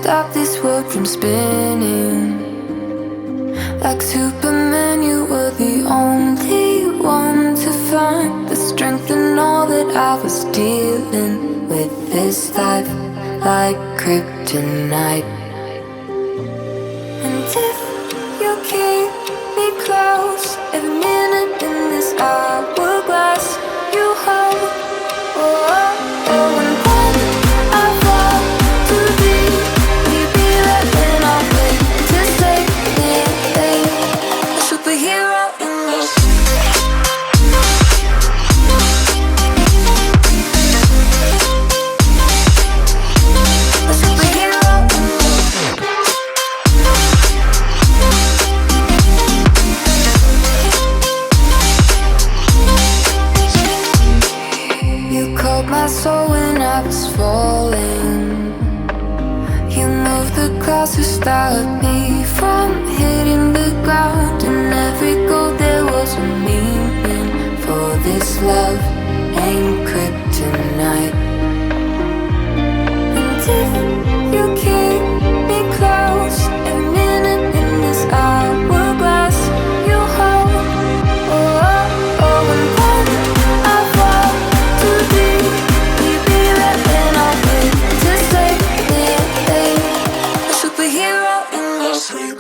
stop this world from spinning. Like Superman, you were the only one to find the strength in all that I was dealing with. This life like kryptonite. And if you keep me close, every minute in this hourglass you hold. Oh, oh, oh, and when I fall to be, will you be there when I wait to save me? A superhero in your sleep. A superhero in your sleep. You called my soul when I was falling. You moved the clouds to stop me from hitting the ground. In every goal there was a meaning, for this love ain't kryptonite. And if you keep me close, every minute in this hourglass you hold. Oh, oh, oh, and when I fall to be, will you be there when I wait to save me? A superhero in your sleep.